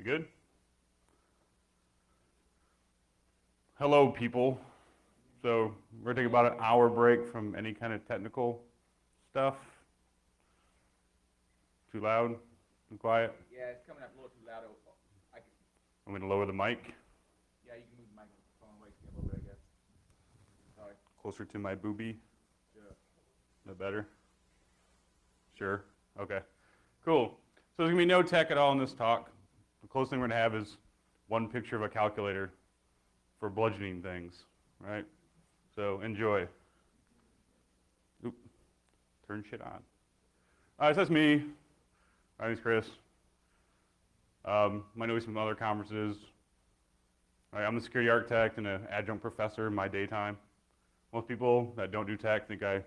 We good? Hello, people. So we're going to take about an hour break from any kind of technical stuff. Too loud? Too quiet? Yeah, it's coming up a little too loud. I'm going to lower the mic. Yeah, you can move the microphone away a little bit, I guess. Sorry. Closer to my boobie. Sure. Is that better? Sure. Okay. Cool. So there's going to be no tech at all in this talk. The closest thing we're going to have is one picture of a calculator for bludgeoning things, right? So enjoy. Oop. Turn shit on. All right, so that's me. My name's Chris. Might know me from other conferences. All right, I'm a security architect and an adjunct professor in my daytime. Most people that don't do tech think I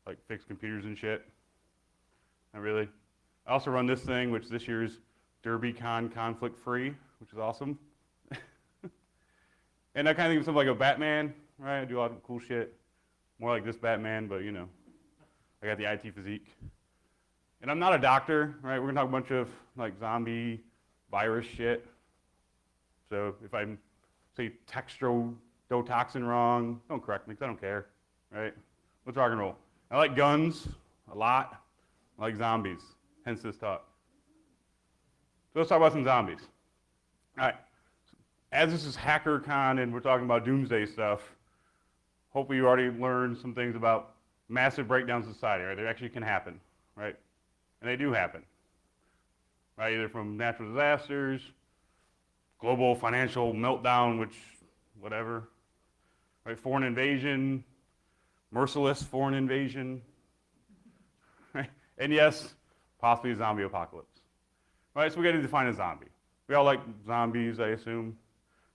like fix computers and shit. Not really. I also run this thing, which this year's DerbyCon conflict free, which is awesome. And I kind of think of something like a Batman, right? I do a lot of cool shit. More like this Batman, but you know, I got the IT physique. And I'm not a doctor, right? We're gonna talk a bunch of like zombie virus shit. So if I say textrodotoxin wrong, don't correct me, because I don't care, right? Let's rock and roll. I like guns a lot. I like zombies, hence this talk. So let's talk about some zombies. All right. As this is HackerCon and we're talking about doomsday stuff, hopefully you already learned some things about massive breakdowns in society, right? They actually can happen, right? And they do happen, right? Either from natural disasters, global financial meltdown, which, whatever, right? Foreign invasion, merciless foreign invasion, right? And yes, possibly a zombie apocalypse, right? So we got to define a zombie. We all like zombies, I assume.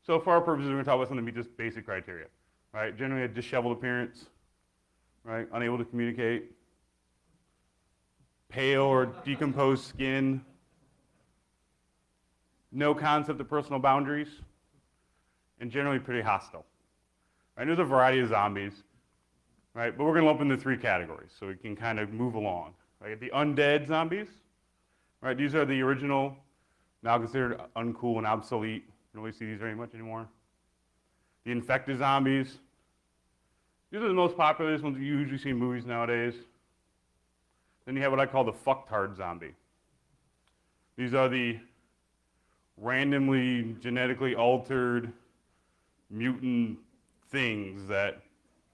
So for our purposes, we're going to talk about something that meets just basic criteria, right? Generally a disheveled appearance, right? Unable to communicate, pale or decomposed skin, no concept of personal boundaries, and generally pretty hostile. Right? There's a variety of zombies, right? But we're going to lump into three categories so we can kind of move along. Right? The undead zombies, right? These are the original, now considered uncool and obsolete. You don't really see these very much anymore. The infected zombies. These are the most popular, these ones you usually see in movies nowadays. Then you have what I call the fucktard zombie. These are the randomly genetically altered mutant things that,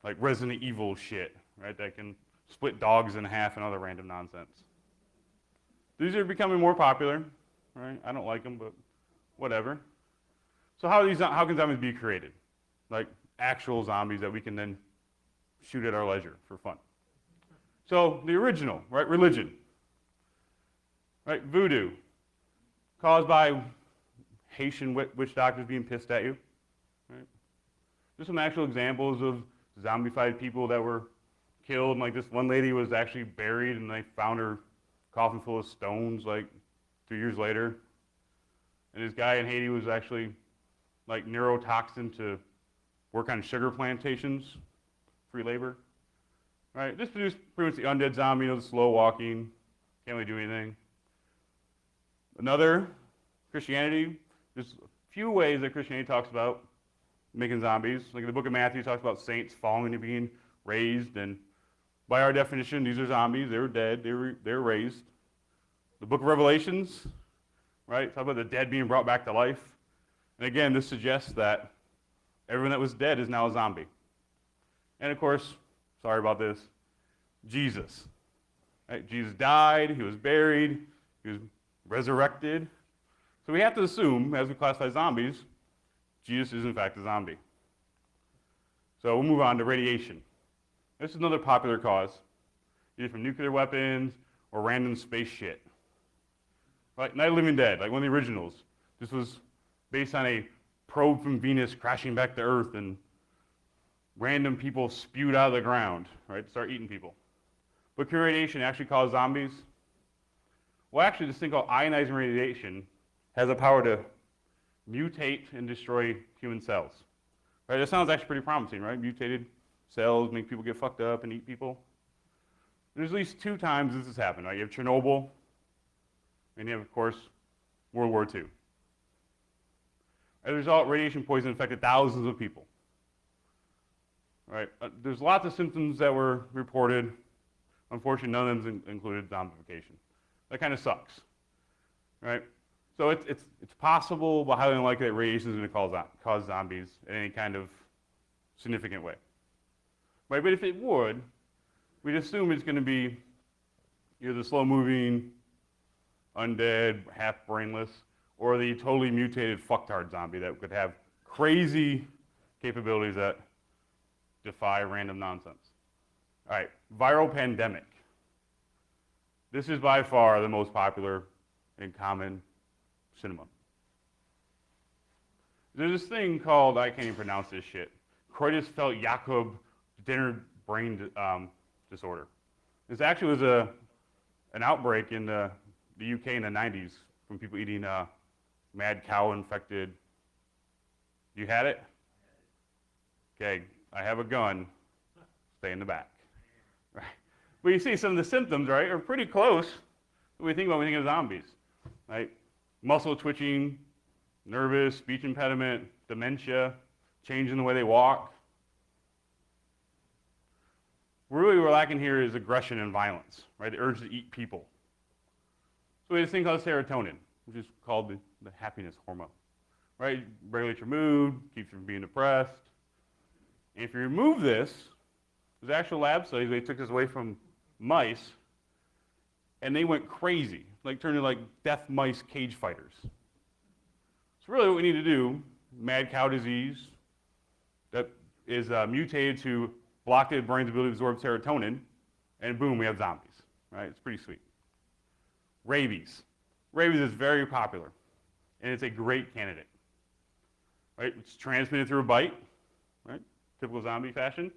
like Resident Evil shit, right? That can split dogs in half and other random nonsense. These are becoming more popular, right? I don't like them, but whatever. So how can zombies be created? Like actual zombies that we can then shoot at our leisure for fun. So the original, right, religion, right, voodoo, caused by Haitian witch doctors being pissed at you, right? There's some actual examples of zombified people that were killed. Like this one lady was actually buried and they found her coffin full of stones like 2 years later. And this guy in Haiti was actually like neurotoxin to work on sugar plantations, free labor. Right? This produced pretty much the undead zombie, the slow walking, can't really do anything. Another, Christianity. There's a few ways that Christianity talks about making zombies. Like in the book of Matthew, it talks about saints falling and being raised, and by our definition, these are zombies. They were dead. They were raised. The book of Revelations, right? Talk about the dead being brought back to life. And again, this suggests that everyone that was dead is now a zombie. And of course, sorry about this, Jesus. Right? Jesus died, he was buried, he was resurrected. So we have to assume, as we classify zombies, Jesus is in fact a zombie. So we'll move on to radiation. This is another popular cause, either from nuclear weapons or random space shit. Right? Night of the Living Dead, like one of the originals. This was based on a probe from Venus crashing back to Earth and random people spewed out of the ground, right, to start eating people. But can radiation actually cause zombies? Well, actually, this thing called ionizing radiation has the power to mutate and destroy human cells. Right? That sounds actually pretty promising, right? Mutated cells make people get fucked up and eat people. There's at least 2 times this has happened. Right? You have Chernobyl, and you have, of course, World War II. As a result, radiation poisoning infected thousands of people. Right? There's lots of symptoms that were reported. Unfortunately, none of them included zombification. That kind of sucks. Right? So it's possible, but highly unlikely that radiation is going to cause zombies in any kind of significant way. Right? But if it would, we'd assume it's going to be either the slow-moving, undead, half-brainless, or the totally mutated fucktard zombie that could have crazy capabilities that defy random nonsense. All right, viral pandemic. This is by far the most popular and common cinema. There's this thing called, I can't even pronounce this shit, Creutzfeldt-Jakob brain disorder. This actually was an outbreak in the UK in the 90s from people eating mad cow infected. You had it? Okay, I have a gun. Stay in the back. Right. But you see some of the symptoms, right, are pretty close to what we think about when we think of zombies. Right? Muscle twitching, nervous, speech impediment, dementia, change in the way they walk. Really what we're lacking here is aggression and violence, right? The urge to eat people. So we have this thing called serotonin, which is called the happiness hormone, right? It regulates your mood, keeps you from being depressed. And if you remove this, there's actual lab studies, they took this away from mice, and they went crazy, like turned into like death mice cage fighters. So really what we need to do, mad cow disease, that is mutated to block the brain's ability to absorb serotonin, and boom, we have zombies, right? It's pretty sweet. Rabies. Rabies is very popular, and it's a great candidate, right? It's transmitted through a bite, right? Typical zombie fashion.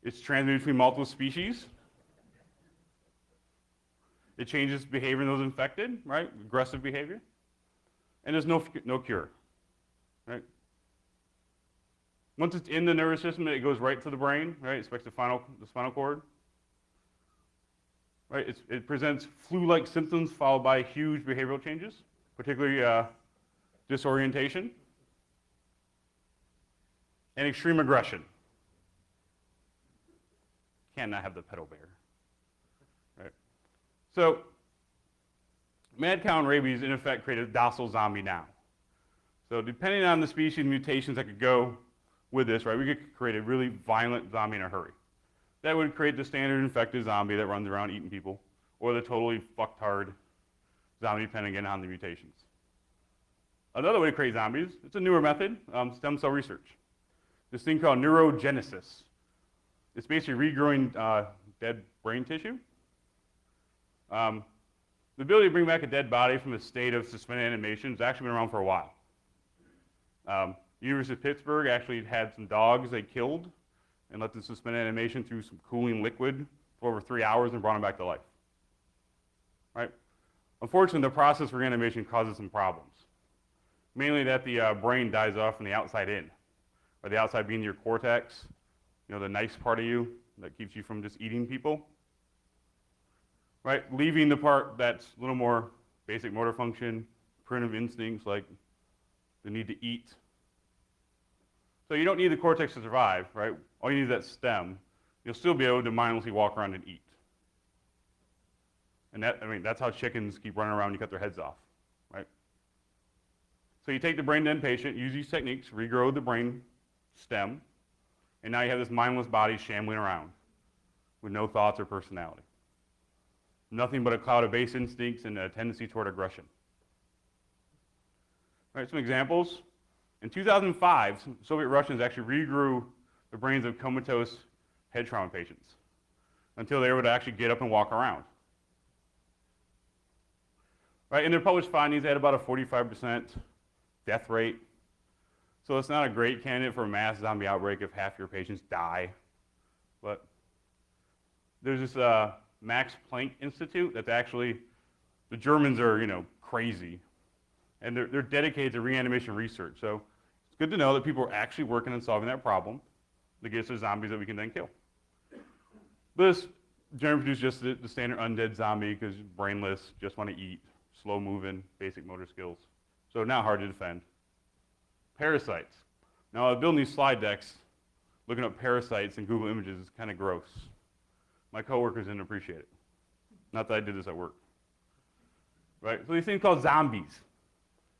It's transmitted between multiple species. It changes behavior in those infected, right? Aggressive behavior. And there's no cure, right? Once it's in the nervous system, it goes right to the brain, right? It affects the spinal cord. Right? It presents flu-like symptoms followed by huge behavioral changes, particularly disorientation and extreme aggression. Cannot have the pedo bear. Right? So, mad cow and rabies, in effect, create a docile zombie now. So depending on the species mutations that could go with this, right, we could create a really violent zombie in a hurry. That would create the standard infected zombie that runs around eating people, or the totally fucktard zombie depending again on the mutations. Another way to create zombies, it's a newer method, stem cell research. This thing called neurogenesis. It's basically regrowing dead brain tissue. The ability to bring back a dead body from a state of suspended animation has actually been around for a while. University of Pittsburgh actually had some dogs they killed and let them suspend animation through some cooling liquid for over 3 hours and brought them back to life. Right? Unfortunately, the process for reanimation causes some problems. Mainly that the brain dies off from the outside in, or the outside being your cortex, you know, the nice part of you that keeps you from just eating people. Right? Leaving the part that's a little more basic motor function, primitive instincts like the need to eat. So you don't need the cortex to survive, right? All you need is that stem. You'll still be able to mindlessly walk around and eat. And that's how chickens keep running around and you cut their heads off, right? So you take the brain dead patient, use these techniques, regrow the brain stem, and now you have this mindless body shambling around with no thoughts or personality. Nothing but a cloud of base instincts and a tendency toward aggression. All right, some examples. In 2005, Soviet Russians actually regrew the brains of comatose head trauma patients until they were able to actually get up and walk around. Right, in their published findings, they had about a 45% death rate. So it's not a great candidate for a mass zombie outbreak if half your patients die. But there's this Max Planck Institute that's actually, the Germans are, you know, crazy. And they're dedicated to reanimation research. So it's good to know that people are actually working on solving that problem to get us to zombies that we can then kill. But this generally produces just the standard undead zombie because brainless, just want to eat, slow moving, basic motor skills. So not hard to defend. Parasites. Now, building these slide decks, looking up parasites in Google Images is kind of gross. My coworkers didn't appreciate it. Not that I did this at work. Right? So these things called zombies.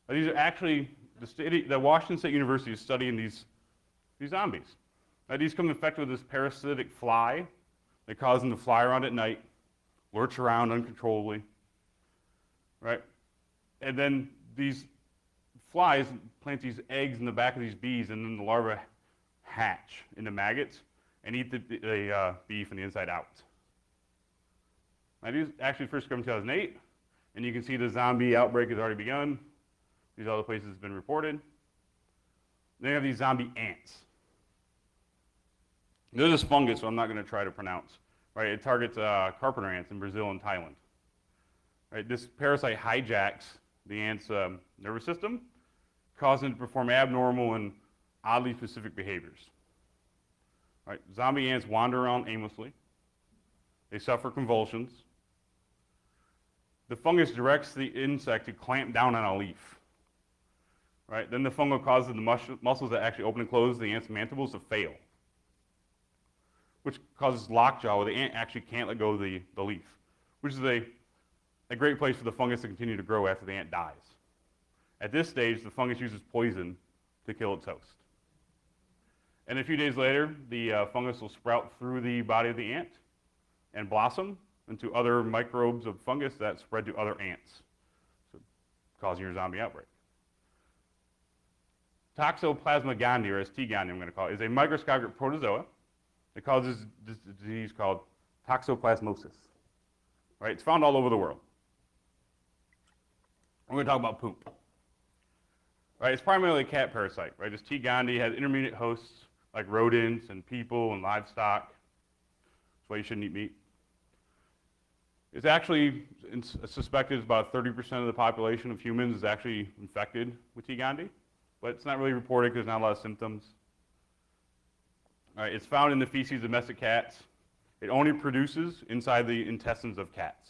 These are actually, the Washington State University is studying these zombies. These come infected with this parasitic fly that causes them to fly around at night, lurch around uncontrollably, right? And then these flies plant these eggs in the back of these bees, and then the larvae hatch into maggots and eat the bee from the inside out. Now, these actually first come in 2008, and you can see the zombie outbreak has already begun. These other places have been reported. Then you have these zombie ants. There's this fungus, so I'm not going to try to pronounce. Right? It targets carpenter ants in Brazil and Thailand. Right? This parasite hijacks the ant's nervous system, causing them to perform abnormal and oddly specific behaviors. Right? Zombie ants wander around aimlessly. They suffer convulsions. The fungus directs the insect to clamp down on a leaf. Right? Then the fungus causes the muscles that actually open and close the ant's mandibles to fail, which causes lockjaw where the ant actually can't let go of the leaf, which is a great place for the fungus to continue to grow after the ant dies. At this stage, the fungus uses poison to kill its host. And a few days later, the fungus will sprout through the body of the ant and blossom into other microbes of fungus that spread to other ants, so causing your zombie outbreak. Toxoplasma gondii, or T. gondii I'm going to call it, is a microscopic protozoa that causes this disease called toxoplasmosis. Right? It's found all over the world. We're going to talk about poop. Right? It's primarily a cat parasite. Right? This T. gondii has intermediate hosts like rodents and people and livestock. That's why you shouldn't eat meat. It's actually suspected about 30% of the population of humans is actually infected with T. gondii, but it's not really reported because there's not a lot of symptoms. All right, it's found in the feces of domestic cats. It only produces inside the intestines of cats.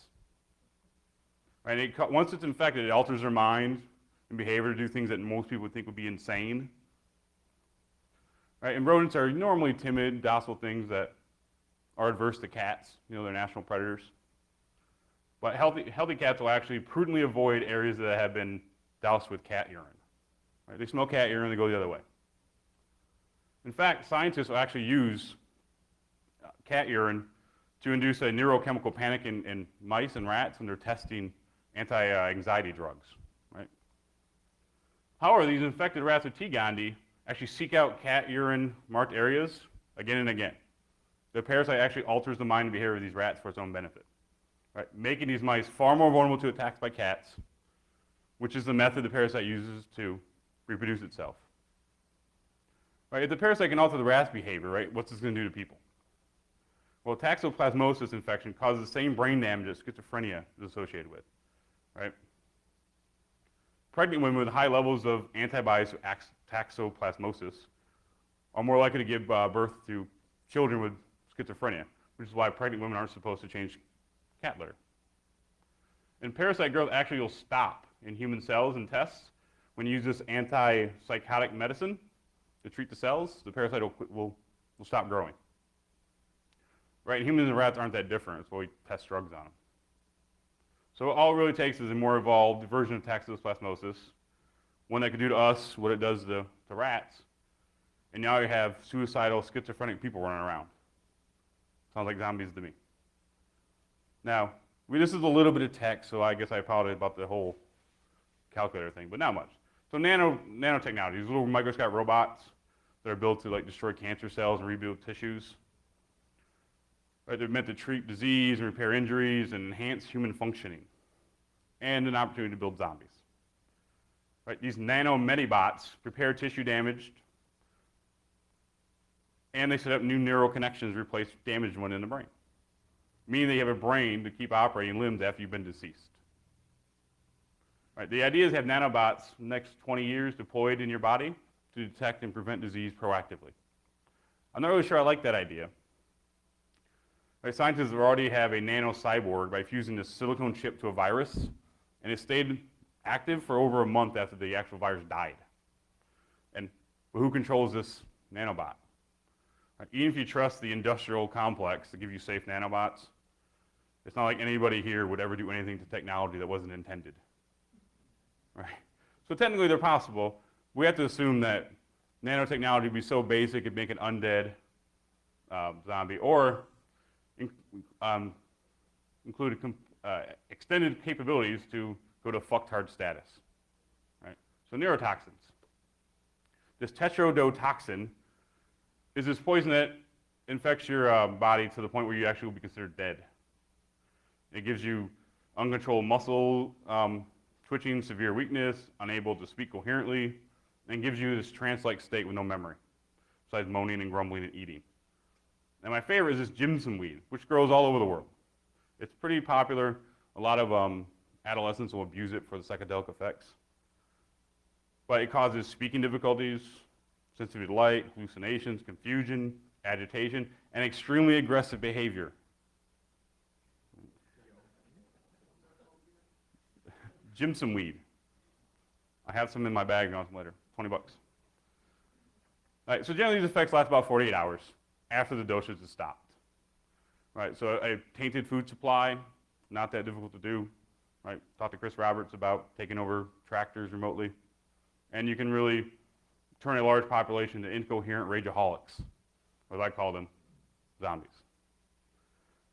Right, once it's infected, it alters their mind and behavior to do things that most people would think would be insane. Right, and rodents are normally timid, docile things that are adverse to cats. You know, they're natural predators. But healthy cats will actually prudently avoid areas that have been doused with cat urine. Right, they smell cat urine, they go the other way. In fact, scientists will actually use cat urine to induce a neurochemical panic in mice and rats when they're testing anti-anxiety drugs. Right? However, these infected rats with T. gondii actually seek out cat urine marked areas again and again. The parasite actually alters the mind and behavior of these rats for its own benefit, right? Making these mice far more vulnerable to attacks by cats, which is the method the parasite uses to reproduce itself. Right, if the parasite can alter the rat's behavior, right, what's this going to do to people? Well, toxoplasmosis infection causes the same brain damage that schizophrenia is associated with. Right? Pregnant women with high levels of antibodies to toxoplasmosis are more likely to give birth to children with schizophrenia, which is why pregnant women aren't supposed to change cat litter. And parasite growth actually will stop in human cells and tests when you use this antipsychotic medicine to treat the cells. The parasite will stop growing. Right? Humans and rats aren't that different. That's why we test drugs on them. So all it really takes is a more evolved version of toxoplasmosis, one that could do to us what it does to rats, and now you have suicidal, schizophrenic people running around. Sounds like zombies to me. Now, this is a little bit of tech, so I guess I apologize about the whole calculator thing, but not much. So nanotechnology, these little microscopic robots that are built to like destroy cancer cells and rebuild tissues. Right, they're meant to treat disease and repair injuries and enhance human functioning, and an opportunity to build zombies. Right, these nano-medibots repair tissue damaged, and they set up new neural connections to replace damaged one in the brain, meaning they have a brain to keep operating limbs after you've been deceased. Right, the idea is to have nanobots in the next 20 years deployed in your body to detect and prevent disease proactively. I'm not really sure I like that idea. Right, scientists already have a nano-cyborg by fusing this silicone chip to a virus, and it stayed active for over a month after the actual virus died. And who controls this nanobot? Right? Even if you trust the industrial complex to give you safe nanobots, it's not like anybody here would ever do anything to technology that wasn't intended. Right? So technically they're possible. We have to assume that nanotechnology would be so basic it'd make an undead zombie, or include extended capabilities to go to fucktard status. Right? So neurotoxins. This tetrodotoxin is this poison that infects your body to the point where you actually will be considered dead. It gives you uncontrolled muscle twitching, severe weakness, unable to speak coherently, and gives you this trance-like state with no memory, besides moaning and grumbling and eating. And my favorite is this Jimson weed, which grows all over the world. It's pretty popular. A lot of adolescents will abuse it for the psychedelic effects. But it causes speaking difficulties, sensitivity to light, hallucinations, confusion, agitation, and extremely aggressive behavior. Jimson weed. I have some in my bag, I'll later. 20 bucks. All right, so generally these effects last about 48 hours after the dosage is stopped. Right, so a tainted food supply, not that difficult to do. Right, talked to Chris Roberts about taking over tractors remotely. And you can really turn a large population to incoherent rageaholics, or as I call them, zombies.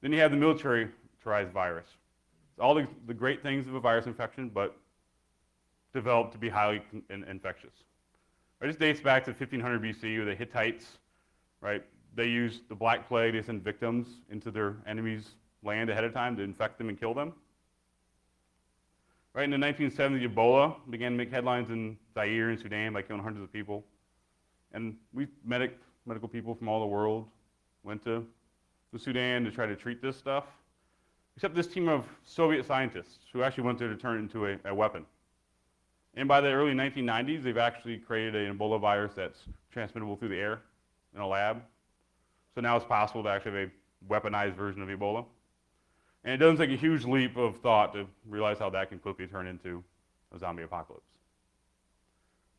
Then you have the militarized virus. It's all the great things of a virus infection, but developed to be highly infectious. Right, this dates back to 1500 BC, with the Hittites. Right, they used the Black Plague to send victims into their enemies' land ahead of time to infect them and kill them. Right, in the 1970s, Ebola began to make headlines in Zaire and Sudan by killing hundreds of people. And we medical people from all the world went to Sudan to try to treat this stuff, except this team of Soviet scientists who actually went there to turn it into a weapon. And by the early 1990s, they've actually created an Ebola virus that's transmittable through the air in a lab. So now it's possible to actually have a weaponized version of Ebola. And it doesn't take a huge leap of thought to realize how that can quickly turn into a zombie apocalypse.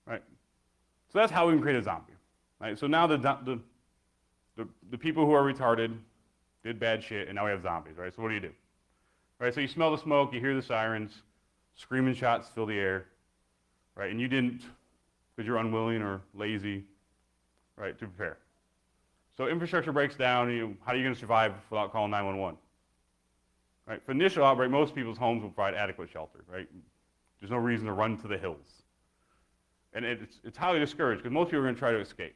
Right? So that's how we can create a zombie. Right? So now the people who are retarded did bad shit, and now we have zombies. Right? So what do? Right? So you smell the smoke, you hear the sirens, screaming shots fill the air. Right? And you didn't, because you're unwilling or lazy, right, to prepare. So infrastructure breaks down. How are you going to survive without calling 911? Right? For initial outbreak, most people's homes will provide adequate shelter. Right? There's no reason to run to the hills. And it's highly discouraged because most people are going to try to escape,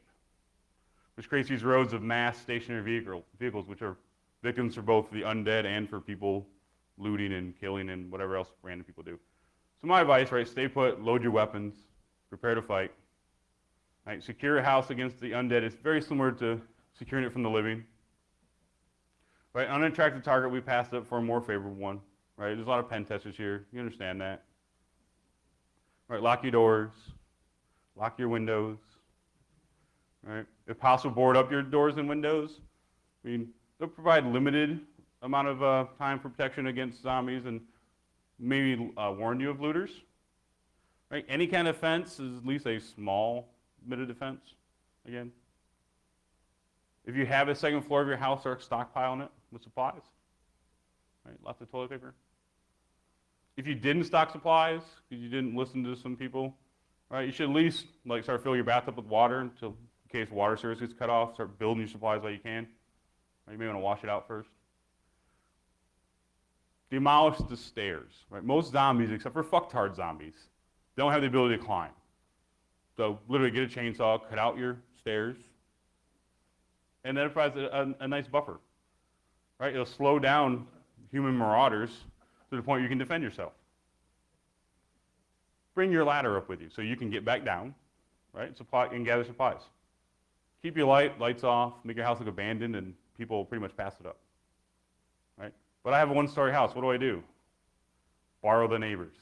which creates these roads of mass stationary vehicles, which are victims for both the undead and for people looting and killing and whatever else random people do. So my advice, right, stay put, load your weapons, prepare to fight. Right? Secure a house against the undead. It's very similar to securing it from the living. Right? Unattractive target, we passed up for a more favorable one. Right? There's a lot of pen testers here. You understand that. Right? Lock your doors. Lock your windows. Right? If possible, board up your doors and windows. I mean, they'll provide limited amount of time for protection against zombies and maybe warn you of looters. Right? Any kind of fence is at least a small bit of defense, again. If you have a second floor of your house, start stockpiling it with supplies. Right? Lots of toilet paper. If you didn't stock supplies, because you didn't listen to some people, right, you should at least start filling your bathtub with water until, in case water service gets cut off, start building your supplies while you can. Right? You may want to wash it out first. Demolish the stairs. Right? Most zombies, except for fucktard zombies, don't have the ability to climb. So literally get a chainsaw, cut out your stairs, and that provides a nice buffer. Right? It'll slow down human marauders to the point you can defend yourself. Bring your ladder up with you so you can get back down, right? Supply and gather supplies. Keep your lights off, make your house look abandoned, and people will pretty much pass it up. Right? But I have a one-story house. What do? Borrow the neighbors.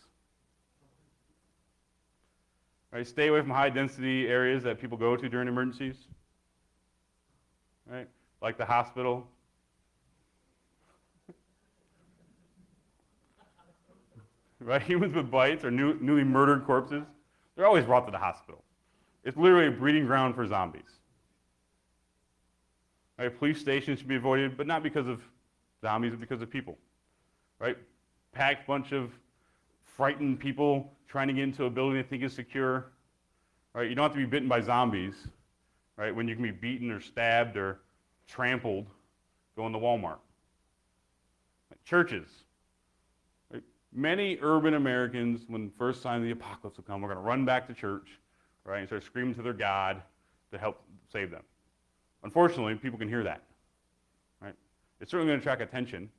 Right? Stay away from high-density areas that people go to during emergencies. Right? Like the hospital. Right? Humans with bites or newly murdered corpses, they're always brought to the hospital. It's literally a breeding ground for zombies. Right? Police stations should be avoided, but not because of zombies, but because of people. Right? Packed bunch of frightened people trying to get into a building they think is secure. Right? You don't have to be bitten by zombies, right? When you can be beaten or stabbed or trampled going to Walmart. Churches. Right? Many urban Americans, when the first sign of the apocalypse will come, are going to run back to church, right, and start screaming to their God to help save them. Unfortunately, people can hear that. Right? It's certainly going to attract attention,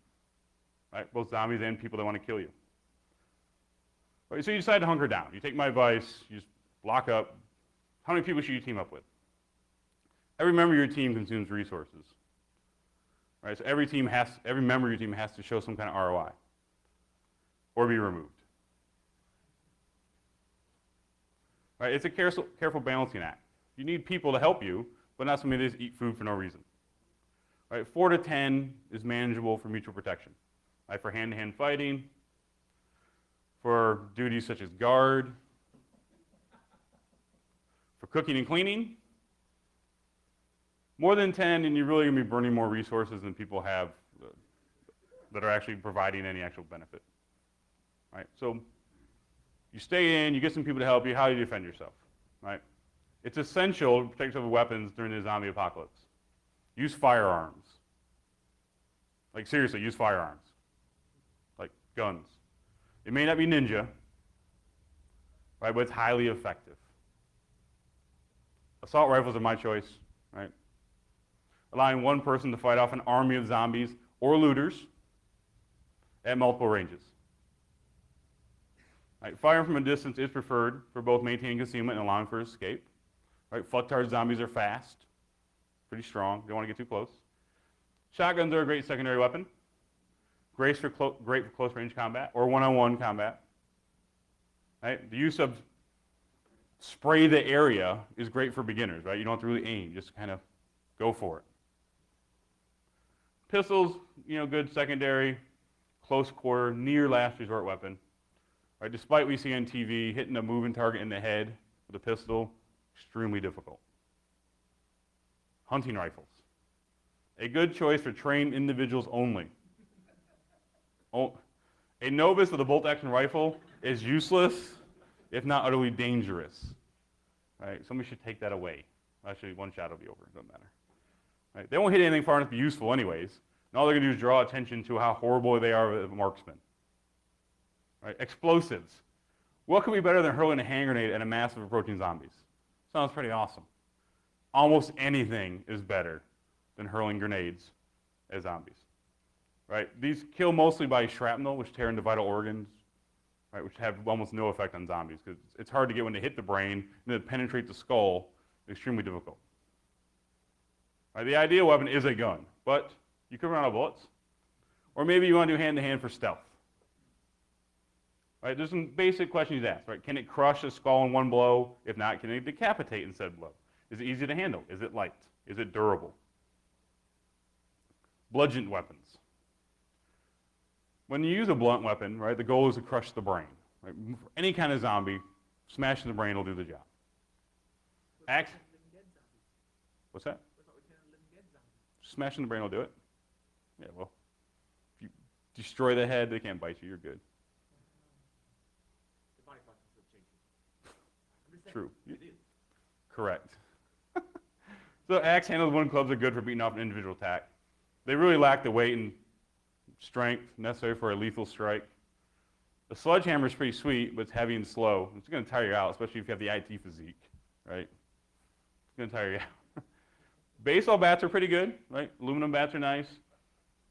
right? Both zombies and people that want to kill you. Right? So you decide to hunker down. You take my advice. You just lock up. How many people should you team up with? Every member of your team consumes resources. Right? So every member of your team has to show some kind of ROI or be removed. Right? It's a careful balancing act. You need people to help you, but not somebody that just eat food for no reason. Right? 4 to 10 is manageable for mutual protection. Right? For hand-to-hand fighting, for duties such as guard, for cooking and cleaning. More than 10, and you're really going to be burning more resources than people have that are actually providing any actual benefit. Right? So you stay in, you get some people to help you. How do you defend yourself? Right? It's essential to protect yourself with weapons during the zombie apocalypse. Use firearms. Like seriously, use firearms. Like guns. It may not be ninja, right, but it's highly effective. Assault rifles are my choice, right? Allowing one person to fight off an army of zombies or looters at multiple ranges. Right, firing from a distance is preferred for both maintaining concealment and allowing for escape. Right, fucktard zombies are fast, pretty strong. You don't want to get too close. Shotguns are a great secondary weapon. Great for close range combat or one-on-one combat. Right? The use of spray the area is great for beginners, right? You don't have to really aim, just kind of go for it. Pistols, good secondary, close quarter, near last resort weapon. Right? Despite what we see on TV, hitting a moving target in the head with a pistol, extremely difficult. Hunting rifles. A good choice for trained individuals only. A novice with a bolt-action rifle is useless, if not utterly dangerous. Right? Somebody should take that away. Actually, one shot will be over. It doesn't matter. Right? They won't hit anything far enough to be useful anyways. And all they're going to do is draw attention to how horrible they are as marksmen. Right? Explosives. What could be better than hurling a hand grenade at a mass of approaching zombies? Sounds pretty awesome. Almost anything is better than hurling grenades at zombies. Right? These kill mostly by shrapnel, which tear into vital organs, right, which have almost no effect on zombies because it's hard to get when they hit the brain and then penetrate the skull. It's extremely difficult. Right? The ideal weapon is a gun, but you could run out of bullets. Or maybe you want to do hand-to-hand for stealth. Right? There's some basic questions to ask. Right? Can it crush a skull in one blow? If not, can it decapitate in said blow? Is it easy to handle? Is it light? Is it durable? Bludgeoned weapons. When you use a blunt weapon, right, the goal is to crush the brain. Right? For any kind of zombie, smashing the brain will do the job. Axe? What's that? Smashing the brain will do it. Yeah, well, if you destroy the head, they can't bite you. You're good. True. Correct. So axe handles wooden clubs are good for beating off an individual attack. They really lack the weight and strength necessary for a lethal strike. The sledgehammer is pretty sweet, but it's heavy and slow. It's going to tire you out, especially if you have the IT physique, right? It's going to tire you out. Baseball bats are pretty good, right? Aluminum bats are nice.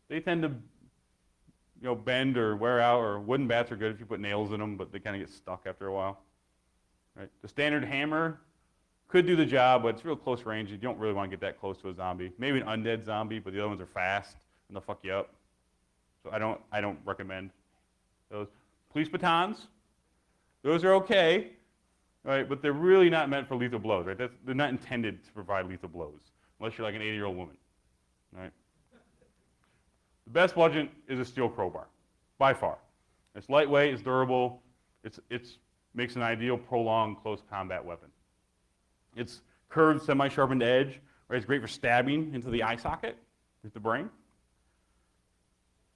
They tend to, bend or wear out, or wooden bats are good if you put nails in them, but they kind of get stuck after a while. Right? The standard hammer could do the job, but it's real close range. You don't really want to get that close to a zombie. Maybe an undead zombie, but the other ones are fast and they'll fuck you up. So I don't recommend those. Police batons, those are okay, right? But they're really not meant for lethal blows, right? They're not intended to provide lethal blows, unless you're like an 80-year-old woman, right? The best bludgeon is a steel crowbar, by far. It's lightweight, it's durable, it's makes an ideal prolonged close combat weapon. It's curved, semi-sharpened edge, right? It's great for stabbing into the eye socket, into the brain.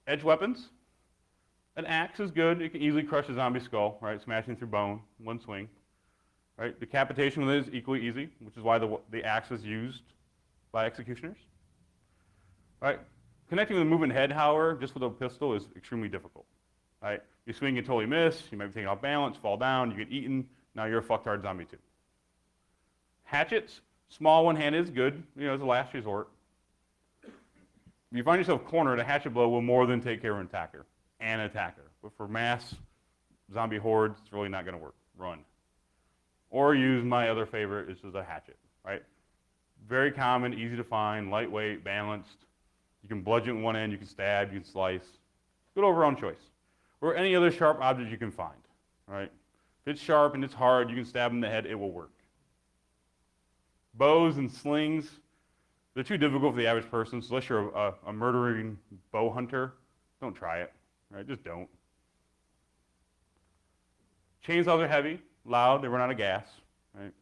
Edge weapons. An axe is good. It can easily crush a zombie skull, right? Smashing through bone, one swing. Right? Decapitation with it is equally easy, which is why the axe is used by executioners. Right? Connecting with a moving head, however, just with a pistol is extremely difficult. Right? You swing and totally miss, you might be taken off balance, fall down, you get eaten, now you're a fucktard zombie too. Hatchets, small one-handed is good, as a last resort. If you find yourself cornered, a hatchet blow will more than take care of an attacker. But for mass zombie hordes, it's really not going to work. Run. Or use my other favorite, which is a hatchet, right? Very common, easy to find, lightweight, balanced. You can bludgeon one end, you can stab, you can slice. Good overall choice. Or any other sharp object you can find, right? If it's sharp and it's hard, you can stab in the head, it will work. Bows and slings, they're too difficult for the average person, so unless you're a murdering bow hunter, don't try it, right? Just don't. Chainsaws are heavy, loud, they run out of gas, right?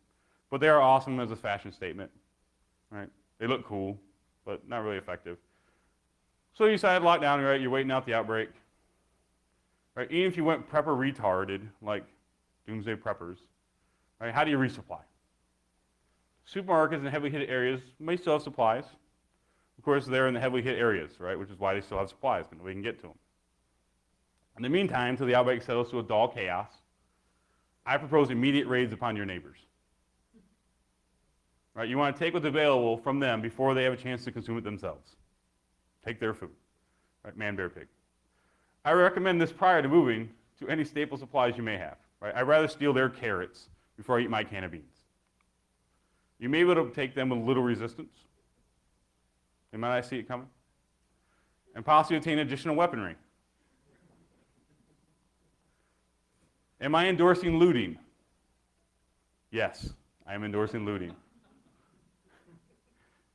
But they are awesome as a fashion statement, right? They look cool, but not really effective. So you decide to lock down, right? You're waiting out the outbreak, right? Even if you went prepper retarded, like doomsday preppers, right? How do you resupply? Supermarkets in heavily hit areas may still have supplies. Of course, they're in the heavily hit areas, right? Which is why they still have supplies, because nobody can get to them. In the meantime, until the outbreak settles to a dull chaos, I propose immediate raids upon your neighbors. Right? You want to take what's available from them before they have a chance to consume it themselves. Take their food. Right? Man, bear, pig. I recommend this prior to moving to any staple supplies you may have. Right? I'd rather steal their carrots before I eat my can of beans. You may be able to take them with little resistance. They might not see it coming. And possibly obtain additional weaponry. Am I endorsing looting? Yes, I am endorsing looting.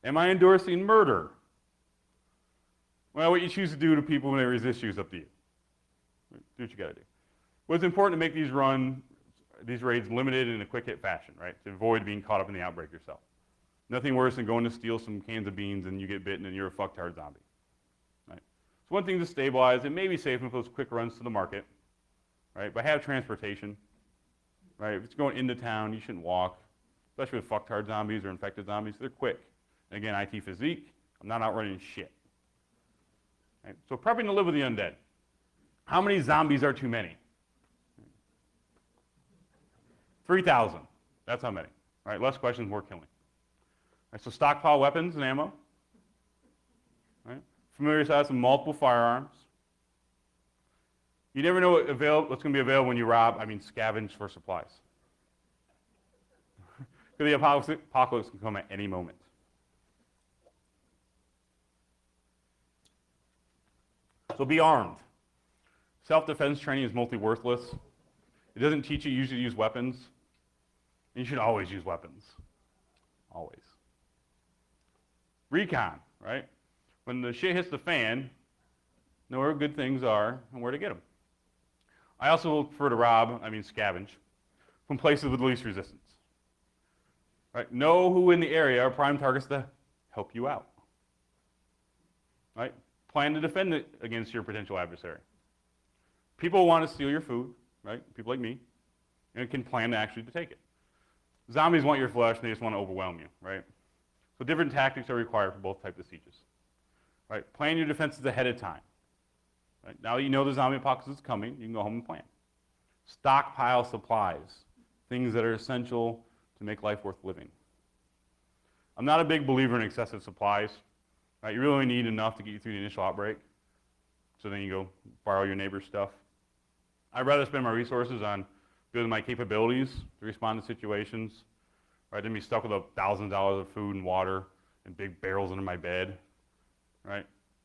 Am I endorsing murder? Well, what you choose to do to people when they resist you is up to you. Do what you got to do. What's important to make these raids limited in a quick hit fashion, right? To avoid being caught up in the outbreak yourself. Nothing worse than going to steal some cans of beans and you get bitten and you're a fucktard zombie. Right? So one thing to stabilize, it may be safe for those quick runs to the market, right? But have transportation, right? If it's going into town, you shouldn't walk, especially with fucktard zombies or infected zombies. They're quick. And again, IT physique, I'm not outrunning shit. Right? So prepping to live with the undead. How many zombies are too many? 3,000. That's how many. All right, less questions, more killing. All right, so stockpile weapons and ammo. All right? Familiarize with multiple firearms. You never know what's going to be available when you scavenge for supplies. Because the apocalypse can come at any moment. So be armed. Self-defense training is mostly worthless. It doesn't teach you usually to use weapons. And you should always use weapons. Always. Recon, right? When the shit hits the fan, know where good things are and where to get them. I also prefer to scavenge, from places with least resistance. Right? Know who in the area are prime targets to help you out. Right? Plan to defend it against your potential adversary. People want to steal your food, right? People like me, and can plan to actually take it. Zombies want your flesh, and they just want to overwhelm you, right? So different tactics are required for both types of sieges. Right? Plan your defenses ahead of time. Right? Now that you know the zombie apocalypse is coming, you can go home and plan. Stockpile supplies, things that are essential to make life worth living. I'm not a big believer in excessive supplies. Right? You really need enough to get you through the initial outbreak. So then you go borrow your neighbor's stuff. I'd rather spend my resources on building my capabilities to respond to situations, right? Than be stuck with $1,000 of food and water and big barrels under my bed, right?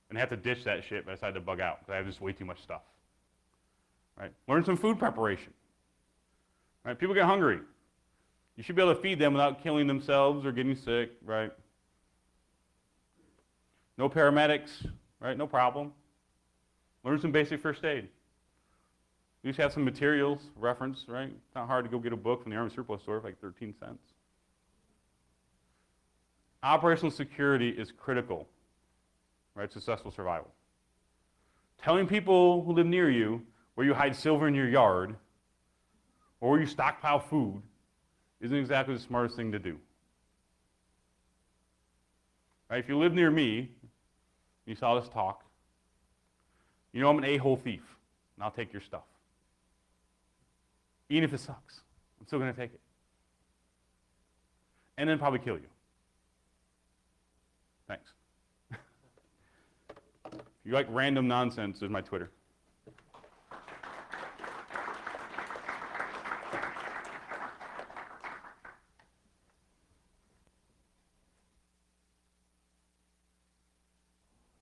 And have to ditch that shit if I decide to bug out because I have just way too much stuff, right? Learn some food preparation, right? People get hungry. You should be able to feed them without killing themselves or getting sick, right? No paramedics, right? No problem. Learn some basic first aid. You just have some materials, reference, right? It's not hard to go get a book from the Army surplus store for like 13 cents. Operational security is critical, right? Successful survival. Telling people who live near you where you hide silver in your yard or where you stockpile food isn't exactly the smartest thing to do. Right? If you live near me, you saw this talk, you know I'm an a-hole thief, and I'll take your stuff. Even if it sucks, I'm still going to take it. And then probably kill you. Thanks. If you like random nonsense, there's my Twitter.